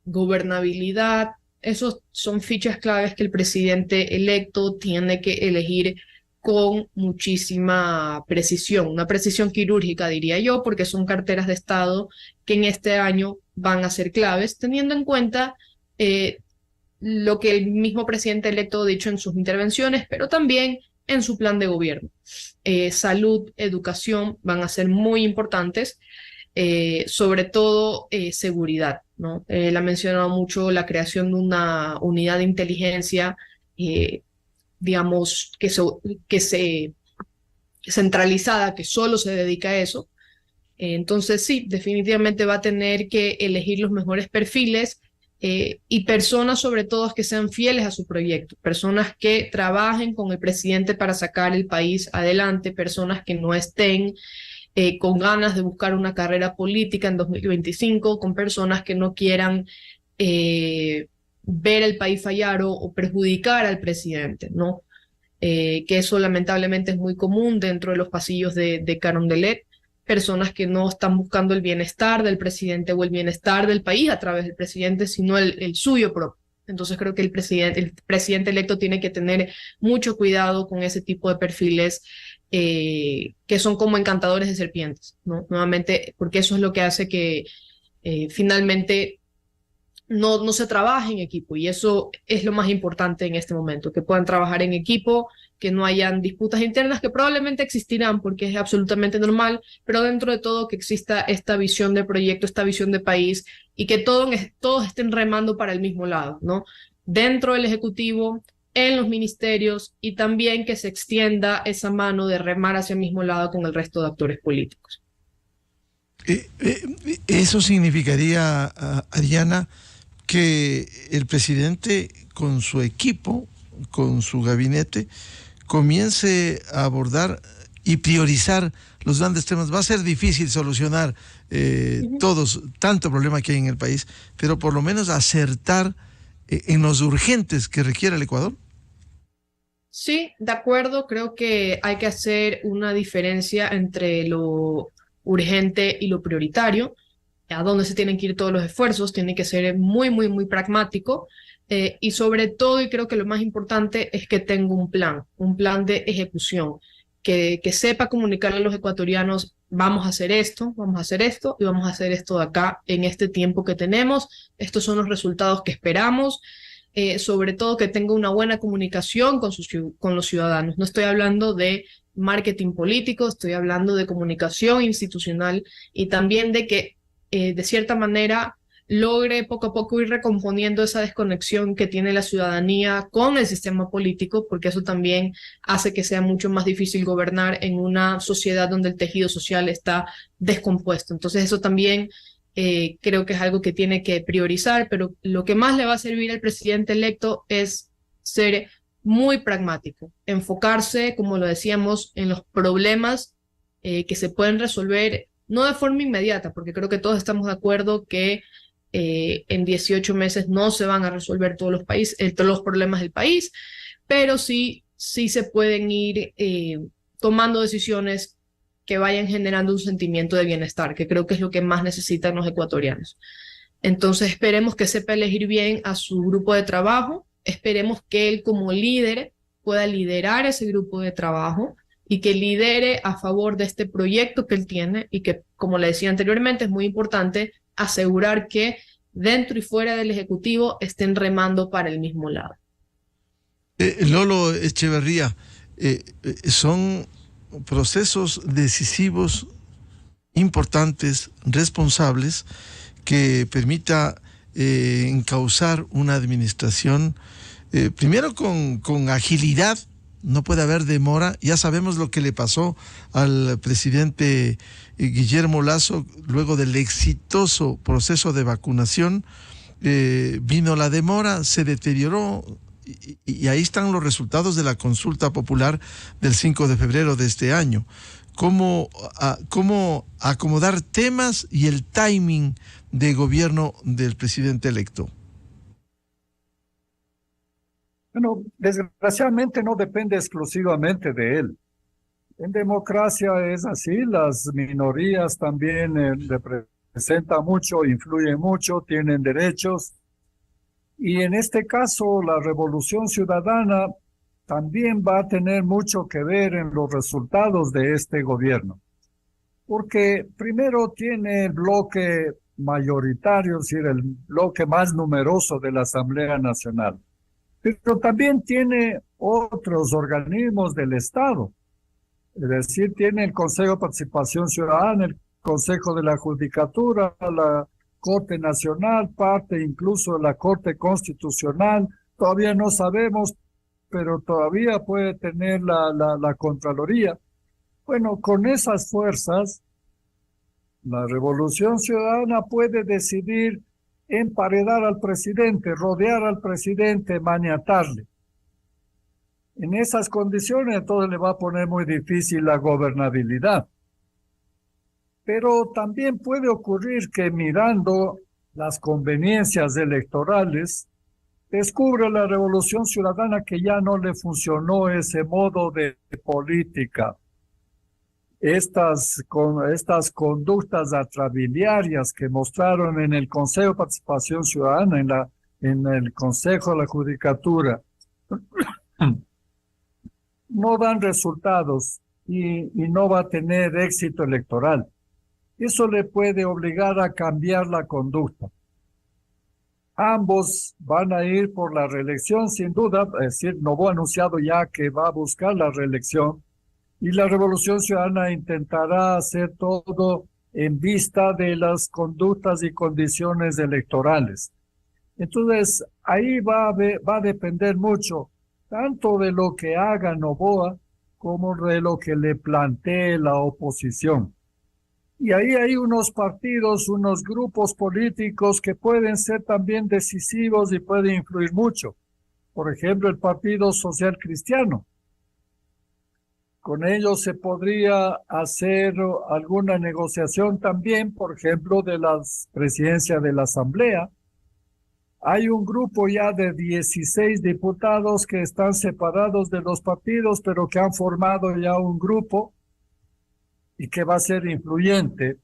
gobernabilidad. Esos son fichas claves que el presidente electo tiene que elegir con muchísima precisión, una precisión quirúrgica, diría yo, porque son carteras de Estado que en este año van a ser claves, teniendo en cuenta lo que el mismo presidente electo ha dicho en sus intervenciones, pero también en su plan de gobierno. Salud, educación van a ser muy importantes, sobre todo seguridad, ¿no? Él ha mencionado mucho la creación de una unidad de inteligencia, digamos, que se centralizada, que solo se dedica a eso. Entonces sí, definitivamente va a tener que elegir los mejores perfiles y personas sobre todo que sean fieles a su proyecto, personas que trabajen con el presidente para sacar el país adelante, personas que no estén con ganas de buscar una carrera política en 2025, con personas que no quieran ver el país fallar o perjudicar al presidente, ¿no? Que eso lamentablemente es muy común dentro de los pasillos de Carondelet, personas que no están buscando el bienestar del presidente o el bienestar del país a través del presidente, sino el suyo propio. Entonces creo que el presidente electo tiene que tener mucho cuidado con ese tipo de perfiles que son como encantadores de serpientes, ¿no? Nuevamente, porque eso es lo que hace que finalmente no se trabaje en equipo, y eso es lo más importante en este momento, que puedan trabajar en equipo, que no hayan disputas internas que probablemente existirán porque es absolutamente normal, pero dentro de todo que exista esta visión de proyecto, esta visión de país, y que todos estén remando para el mismo lado, ¿no? Dentro del Ejecutivo, en los ministerios, y también que se extienda esa mano de remar hacia el mismo lado con el resto de actores políticos. Eso significaría, Ariana, que el presidente con su equipo, con su gabinete, comience a abordar y priorizar los grandes temas. Va a ser difícil solucionar todos, tanto problema que hay en el país, pero por lo menos acertar en los urgentes que requiere el Ecuador. Sí, de acuerdo. Creo que hay que hacer una diferencia entre lo urgente y lo prioritario, a dónde se tienen que ir todos los esfuerzos. Tiene que ser muy, muy, muy pragmático, y sobre todo, y creo que lo más importante es que tenga un plan de ejecución, que sepa comunicarle a los ecuatorianos: vamos a hacer esto y vamos a hacer esto de acá en este tiempo que tenemos, estos son los resultados que esperamos. Sobre todo que tenga una buena comunicación con los ciudadanos. No estoy hablando de marketing político, estoy hablando de comunicación institucional, y también de que de cierta manera logre poco a poco ir recomponiendo esa desconexión que tiene la ciudadanía con el sistema político, porque eso también hace que sea mucho más difícil gobernar en una sociedad donde el tejido social está descompuesto. Entonces eso también creo que es algo que tiene que priorizar, pero lo que más le va a servir al presidente electo es ser muy pragmático, enfocarse, como lo decíamos, en los problemas que se pueden resolver, no de forma inmediata, porque creo que todos estamos de acuerdo que en 18 meses no se van a resolver todos los problemas del país, pero sí se pueden ir tomando decisiones que vayan generando un sentimiento de bienestar, que creo que es lo que más necesitan los ecuatorianos. Entonces esperemos que sepa elegir bien a su grupo de trabajo, esperemos que él como líder pueda liderar ese grupo de trabajo y que lidere a favor de este proyecto que él tiene, y que, como le decía anteriormente, es muy importante asegurar que dentro y fuera del Ejecutivo estén remando para el mismo lado. Lolo Echeverría, son procesos decisivos, importantes, responsables, que permita encauzar una administración, primero con agilidad. No puede haber demora. Ya sabemos lo que le pasó al presidente Guillermo Lasso luego del exitoso proceso de vacunación. Vino la demora, se deterioró, y ahí están los resultados de la consulta popular del 5 de febrero de este año. ¿Cómo acomodar temas y el timing de gobierno del presidente electo? Bueno, desgraciadamente no depende exclusivamente de él. En democracia es así, las minorías también representan mucho, influyen mucho, tienen derechos. Y en este caso, la Revolución Ciudadana también va a tener mucho que ver en los resultados de este gobierno. Porque primero tiene el bloque mayoritario, es decir, el bloque más numeroso de la Asamblea Nacional. Pero también tiene otros organismos del Estado. Es decir, tiene el Consejo de Participación Ciudadana, el Consejo de la Judicatura, la Corte Nacional, parte incluso de la Corte Constitucional. Todavía no sabemos, pero todavía puede tener la Contraloría. Bueno, con esas fuerzas, la Revolución Ciudadana puede decidir emparedar al presidente, rodear al presidente, maniatarle. En esas condiciones, entonces le va a poner muy difícil la gobernabilidad. Pero también puede ocurrir que mirando las conveniencias electorales, descubre la Revolución Ciudadana que ya no le funcionó ese modo de política. Estas conductas atrabiliarias que mostraron en el Consejo de Participación Ciudadana, en el Consejo de la Judicatura, no dan resultados y no va a tener éxito electoral. Eso le puede obligar a cambiar la conducta. Ambos van a ir por la reelección, sin duda, es decir, Noboa ha anunciado ya que va a buscar la reelección, y la Revolución Ciudadana intentará hacer todo en vista de las conductas y condiciones electorales. Entonces, ahí va a depender mucho, tanto de lo que haga Noboa como de lo que le plantee la oposición. Y ahí hay unos partidos, unos grupos políticos que pueden ser también decisivos y pueden influir mucho. Por ejemplo, el Partido Social Cristiano. Con ellos se podría hacer alguna negociación también, por ejemplo, de la presidencia de la Asamblea. Hay un grupo ya de 16 diputados que están separados de los partidos, pero que han formado ya un grupo y que va a ser influyente.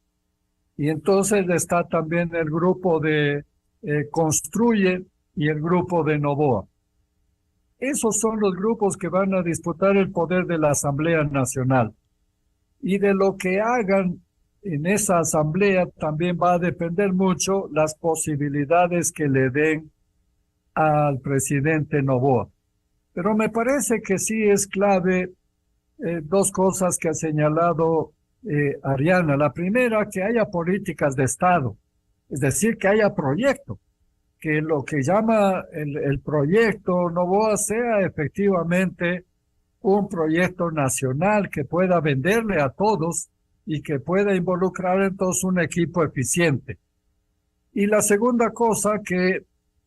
Y entonces está también el grupo de Construye y el grupo de Noboa. Esos son los grupos que van a disputar el poder de la Asamblea Nacional. Y de lo que hagan en esa asamblea también va a depender mucho las posibilidades que le den al presidente Noboa. Pero me parece que sí es clave dos cosas que ha señalado Ariana. La primera, que haya políticas de Estado, es decir, que haya proyecto, que lo que llama el proyecto Noboa sea efectivamente un proyecto nacional que pueda venderle a todos y que pueda involucrar entonces un equipo eficiente. Y la segunda cosa, que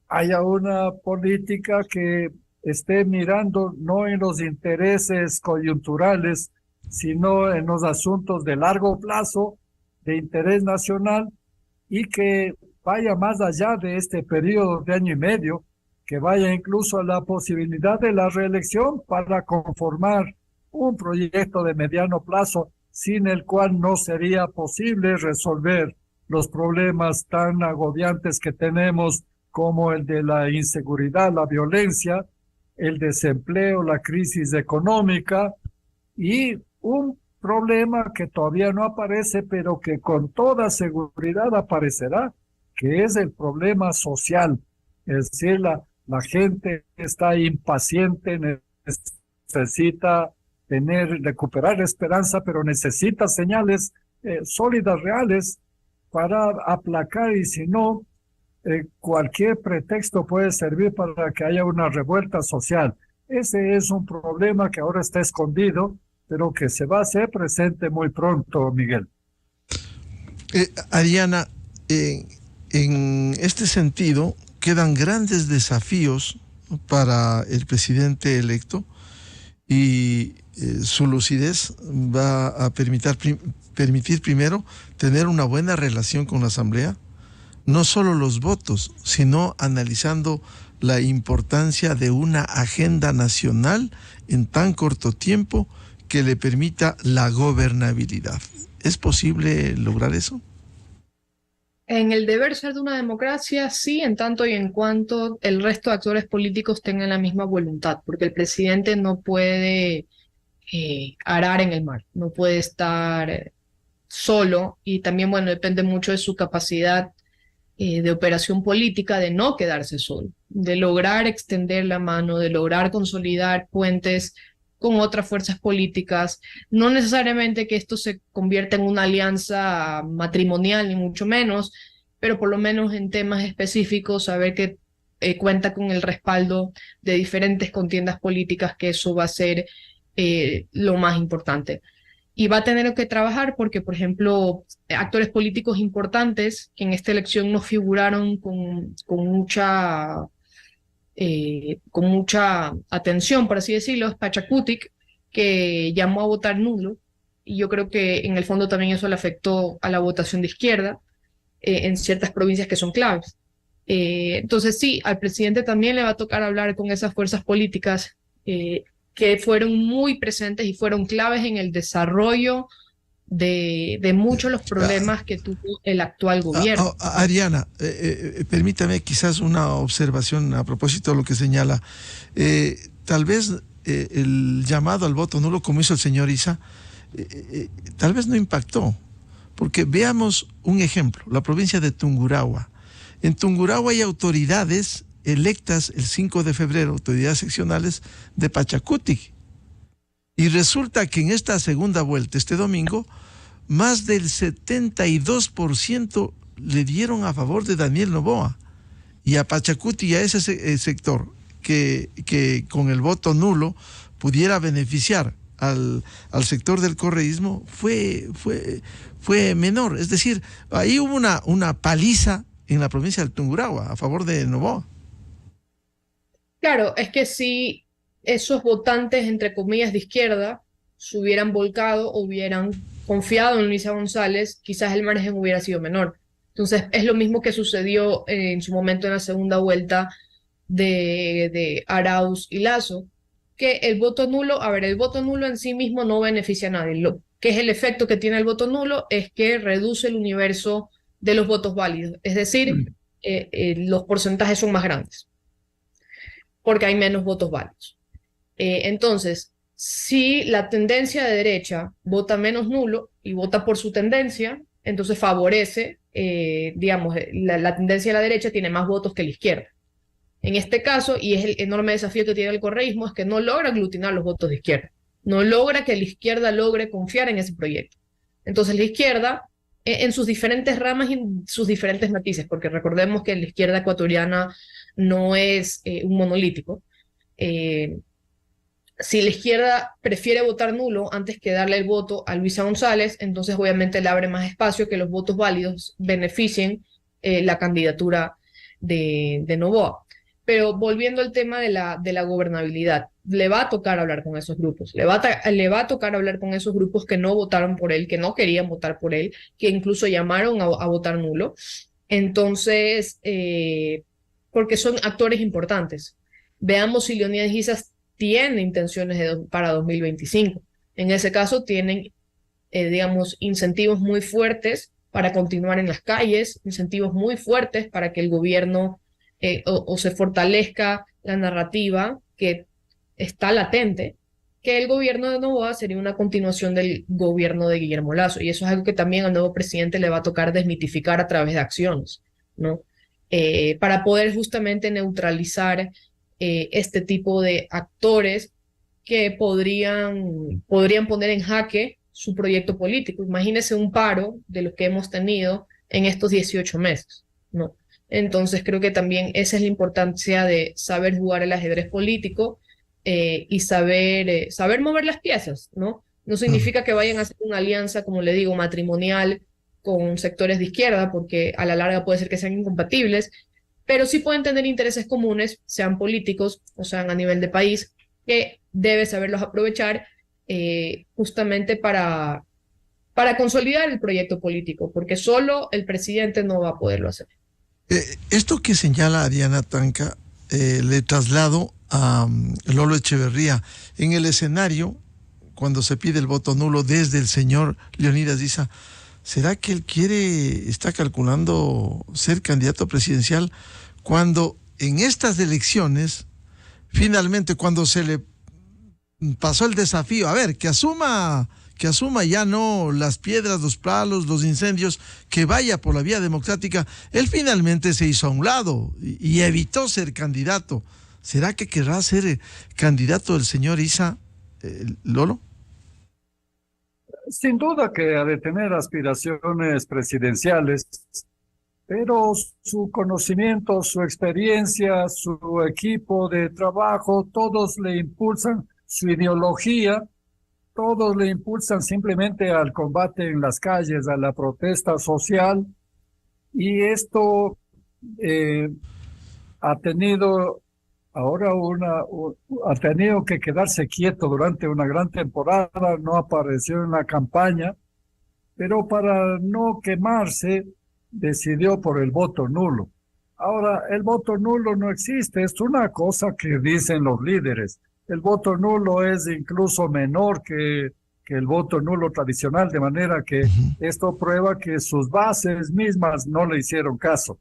haya una política que esté mirando no en los intereses coyunturales, sino en los asuntos de largo plazo, de interés nacional, y que vaya más allá de este periodo de año y medio, que vaya incluso a la posibilidad de la reelección para conformar un proyecto de mediano plazo, sin el cual no sería posible resolver los problemas tan agobiantes que tenemos, como el de la inseguridad, la violencia, el desempleo, la crisis económica, y un problema que todavía no aparece, pero que con toda seguridad aparecerá, que es el problema social. Es decir, la gente está impaciente, necesita recuperar esperanza, pero necesita señales sólidas, reales, para aplacar, y si no, cualquier pretexto puede servir para que haya una revuelta social. Ese es un problema que ahora está escondido, pero que se va a hacer presente muy pronto, Miguel. Ariana, en este sentido, quedan grandes desafíos para el presidente electo, y su lucidez va a permitir primero tener una buena relación con la Asamblea, no solo los votos, sino analizando la importancia de una agenda nacional en tan corto tiempo que le permita la gobernabilidad. ¿Es posible lograr eso? En el deber ser de una democracia, sí, en tanto y en cuanto el resto de actores políticos tengan la misma voluntad, porque el presidente no puede arar en el mar, no puede estar solo, y también, bueno, depende mucho de su capacidad de operación política, de no quedarse solo, de lograr extender la mano, de lograr consolidar puentes con otras fuerzas políticas, no necesariamente que esto se convierta en una alianza matrimonial, ni mucho menos, pero por lo menos en temas específicos, saber que cuenta con el respaldo de diferentes contiendas políticas, que eso va a ser lo más importante. Y va a tener que trabajar porque, por ejemplo, actores políticos importantes que en esta elección no figuraron con mucha atención, por así decirlo, es Pachacutic, que llamó a votar nulo, y yo creo que en el fondo también eso le afectó a la votación de izquierda. en ciertas provincias que son claves. Entonces sí, al presidente también le va a tocar hablar con esas fuerzas políticas que fueron muy presentes y fueron claves en el desarrollo de muchos de los problemas que tuvo el actual gobierno. Ariana, permítame quizás una observación a propósito de lo que señala. Tal vez el llamado al voto nulo, como hizo el señor Issa, tal vez no impactó, porque veamos un ejemplo, la provincia de Tungurahua. En Tungurahua hay autoridades electas el 5 de febrero, autoridades seccionales de Pachacuti. Y resulta que en esta segunda vuelta, este domingo, más del 72% le dieron a favor de Daniel Noboa. Y a Pachacuti y a ese sector que con el voto nulo pudiera beneficiar al sector del correísmo fue menor. Es decir, ahí hubo una paliza en la provincia del Tungurahua a favor de Noboa. Claro, es que si esos votantes, entre comillas, de izquierda, se hubieran volcado o hubieran confiado en Luisa González, quizás el margen hubiera sido menor. Entonces, es lo mismo que sucedió en su momento en la segunda vuelta de Arauz y Lasso, que el voto nulo, el voto nulo en sí mismo no beneficia a nadie. Lo que es el efecto que tiene el voto nulo es que reduce el universo de los votos válidos, es decir, los porcentajes son más grandes, porque hay menos votos válidos. Entonces, si la tendencia de derecha vota menos nulo y vota por su tendencia, entonces favorece, la tendencia de la derecha tiene más votos que la izquierda. En este caso, y es el enorme desafío que tiene el correísmo, es que no logra aglutinar los votos de izquierda. No logra que la izquierda logre confiar en ese proyecto. Entonces la izquierda, en sus diferentes ramas y en sus diferentes matices, porque recordemos que la izquierda ecuatoriana no es un monolítico. Si la izquierda prefiere votar nulo antes que darle el voto a Luisa González, entonces obviamente le abre más espacio que los votos válidos beneficien la candidatura de Noboa. Pero volviendo al tema de la gobernabilidad, le va a tocar hablar con esos grupos, le va a tocar hablar con esos grupos que no votaron por él, que no querían votar por él, que incluso llamaron a votar nulo. Entonces, porque son actores importantes. Veamos si Leonidas Issa tiene intenciones para 2025. En ese caso tienen, incentivos muy fuertes para continuar en las calles, incentivos muy fuertes para que el gobierno o se fortalezca la narrativa que está latente, que el gobierno de Noboa sería una continuación del gobierno de Guillermo Lasso, y eso es algo que también al nuevo presidente le va a tocar desmitificar a través de acciones, ¿no? Para poder justamente neutralizar este tipo de actores que podrían poner en jaque su proyecto político. Imagínese un paro de los que hemos tenido en estos 18 meses, ¿no? Entonces creo que también esa es la importancia de saber jugar el ajedrez político y saber mover las piezas, ¿no? No significa que vayan a hacer una alianza, como le digo, matrimonial con sectores de izquierda, porque a la larga puede ser que sean incompatibles, pero sí pueden tener intereses comunes, sean políticos o sean a nivel de país, que debe saberlos aprovechar justamente para consolidar el proyecto político, porque solo el presidente no va a poderlo hacer. Esto que señala Ariana Tanca, le traslado a Lolo Echeverría. En el escenario, cuando se pide el voto nulo desde el señor Leonidas Issa, ¿será que él está calculando ser candidato presidencial cuando en estas elecciones, finalmente, cuando se le pasó el desafío, a ver, que asuma ya no las piedras, los palos, los incendios, que vaya por la vía democrática, él finalmente se hizo a un lado y evitó ser candidato? ¿Será que querrá ser candidato el señor Issa, Lolo? Sin duda que ha de tener aspiraciones presidenciales, pero su conocimiento, su experiencia, su equipo de trabajo, todos le impulsan, su ideología, todos le impulsan simplemente al combate en las calles, a la protesta social, y esto ha tenido que quedarse quieto durante una gran temporada, no apareció en la campaña, pero para no quemarse, decidió por el voto nulo. Ahora, el voto nulo no existe, es una cosa que dicen los líderes. El voto nulo es incluso menor que el voto nulo tradicional, de manera que esto prueba que sus bases mismas no le hicieron caso.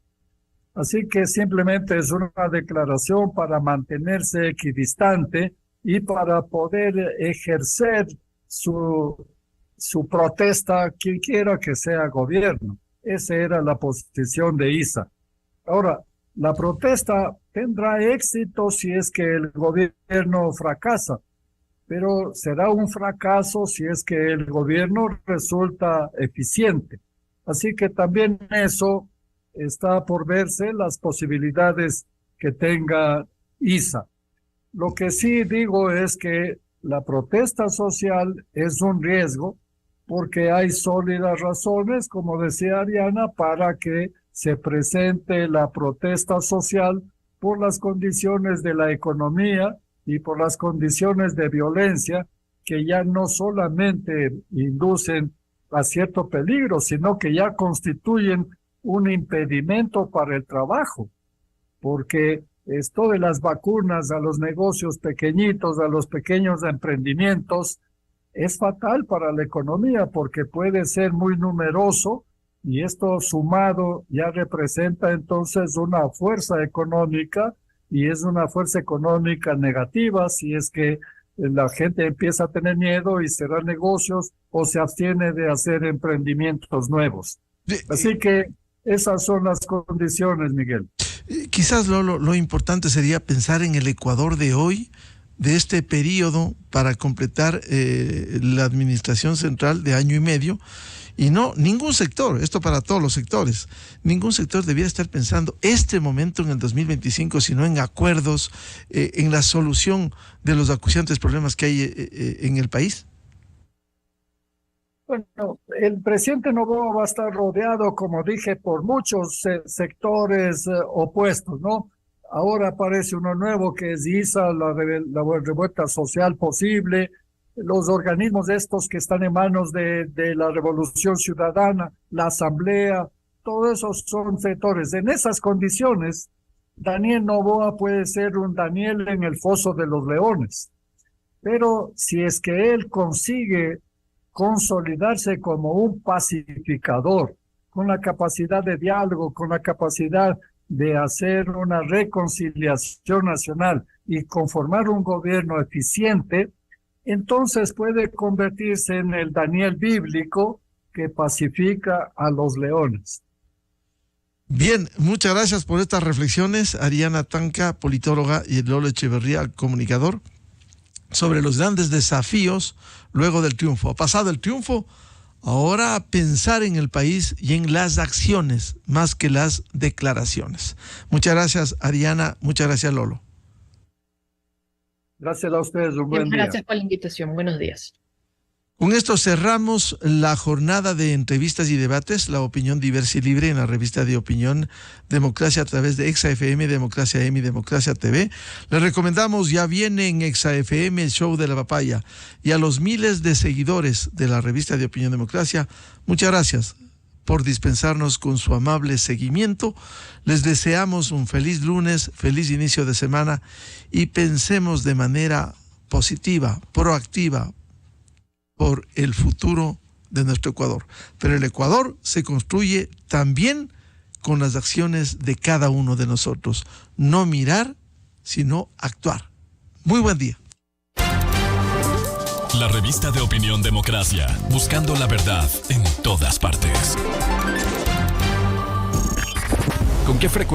Así que simplemente es una declaración para mantenerse equidistante y para poder ejercer su protesta, quien quiera que sea gobierno. Esa era la posición de Issa. Ahora, la protesta tendrá éxito si es que el gobierno fracasa, pero será un fracaso si es que el gobierno resulta eficiente. Así que también eso está por verse, las posibilidades que tenga Issa. Lo que sí digo es que la protesta social es un riesgo porque hay sólidas razones, como decía Ariana, para que se presente la protesta social por las condiciones de la economía y por las condiciones de violencia que ya no solamente inducen a cierto peligro, sino que ya constituyen un impedimento para el trabajo, porque esto de las vacunas a los negocios pequeñitos, a los pequeños emprendimientos, es fatal para la economía porque puede ser muy numeroso y esto sumado ya representa entonces una fuerza económica y es una fuerza económica negativa si es que la gente empieza a tener miedo y cerrar negocios o se abstiene de hacer emprendimientos nuevos. Así que esas son las condiciones, Miguel. Quizás lo importante sería pensar en el Ecuador de hoy, de este periodo para completar la administración central de año y medio, y no, ningún sector, esto para todos los sectores, ningún sector debiera estar pensando este momento en el 2025, sino en acuerdos, en la solución de los acuciantes problemas que hay en el país. Bueno, el presidente Noboa va a estar rodeado, como dije, por muchos sectores opuestos, ¿no? Ahora aparece uno nuevo que es Issa, la revuelta social posible, los organismos estos que están en manos de la Revolución Ciudadana, la Asamblea, todos esos son sectores. En esas condiciones, Daniel Noboa puede ser un Daniel en el foso de los leones. Pero si es que él consigue consolidarse como un pacificador, con la capacidad de diálogo, con la capacidad de hacer una reconciliación nacional y conformar un gobierno eficiente, entonces puede convertirse en el Daniel bíblico que pacifica a los leones. Bien, muchas gracias por estas reflexiones, Ariana Tanca, politóloga, y Lolo Echeverría, comunicador, sobre los grandes desafíos luego del triunfo. Ha pasado el triunfo, ahora pensar en el país y en las acciones más que las declaraciones. Muchas gracias, Ariana, muchas gracias, Lolo. Gracias a ustedes, un buen día. Gracias por la invitación, buenos días. Con esto cerramos la jornada de entrevistas y debates, la opinión diversa y libre en la revista de opinión Democracia a través de ExaFM, Democracia M y Democracia TV. Les recomendamos, ya viene en ExaFM el show de la papaya. Y a los miles de seguidores de la revista de opinión Democracia, muchas gracias por dispensarnos con su amable seguimiento. Les deseamos un feliz lunes, feliz inicio de semana y pensemos de manera positiva, proactiva, por el futuro de nuestro Ecuador. Pero el Ecuador se construye también con las acciones de cada uno de nosotros. No mirar, sino actuar. Muy buen día. La revista de opinión Democracia, buscando la verdad en todas partes. ¿Con qué frecuencia?